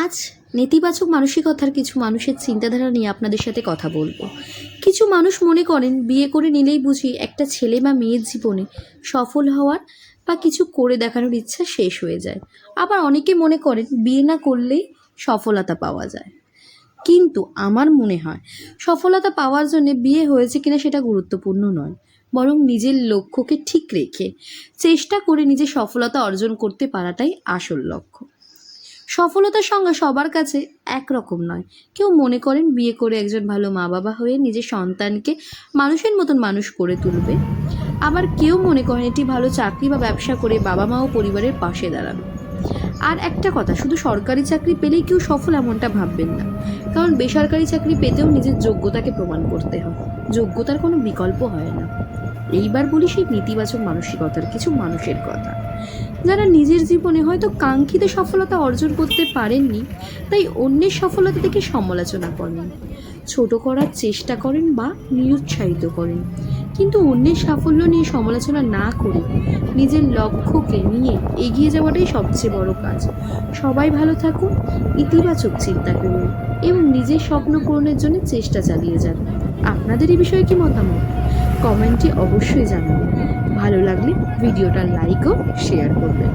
আজ নেতিবাচক মানসিকতার কিছু মানুষের চিন্তাধারা নিয়ে আপনাদের সাথে কথা বলবো। কিছু মানুষ মনে করেন বিয়ে করে নিলেই বুঝি একটা ছেলে বা মেয়ের জীবনে সফল হওয়ার বা কিছু করে দেখানোর ইচ্ছা শেষ হয়ে যায়। আবার অনেকে মনে করেন বিয়ে না করলেই সফলতা পাওয়া যায়। কিন্তু আমার মনে হয় সফলতা পাওয়ার জন্য বিয়ে হয়েছে কিনা সেটা গুরুত্বপূর্ণ নয়, বরং নিজের লক্ষ্যকে ঠিক রেখে চেষ্টা করে নিজের সফলতা অর্জন করতে পারাটাই আসল লক্ষ্য। সফলতার সংজ্ঞা সবার কাছে একরকম নয়। কেউ মনে করেন বিয়ে করে একজন ভালো মা বাবা হয়ে নিজের সন্তানকে মানুষের মতন মানুষ করে তুলবে, আবার কেউ মনে করেন এটি ভালো চাকরি বা ব্যবসা করে বাবা মা ও পরিবারের পাশে দাঁড়াবে। আর একটা কথা, শুধু সরকারি চাকরি পেলেই কেউ সফল এমনটা ভাববেন না, কারণ বেসরকারি চাকরি পেতেও নিজের যোগ্যতাকে প্রমাণ করতে হয়, যোগ্যতার কোনো বিকল্প হয় না। এইবার বলি সেই নেতিবাচক মানসিকতার কিছু মানুষের কথা, যারা নিজের জীবনে হয়তো কাঙ্ক্ষিত সফলতা অর্জন করতে পারেননি, তাই অন্যের সফলতা থেকে সমালোচনা করেন, ছোট করার চেষ্টা করেন বা নিরুৎসাহিত করেন। কিন্তু অন্যের সাফল্য নিয়ে সমালোচনা না করে নিজের লক্ষ্যকে নিয়ে এগিয়ে যাওয়াটাই সবচেয়ে বড় কাজ। সবাই ভালো থাকুন, ইতিবাচক চিন্তা করুন এবং নিজের স্বপ্ন পূরণের জন্য চেষ্টা চালিয়ে যান। আপনাদের এই বিষয়ে কি মতামত? কমেন্টে অবশ্যই জানাবেন। ভালো লাগলে ভিডিওটা লাইক ও শেয়ার করবেন।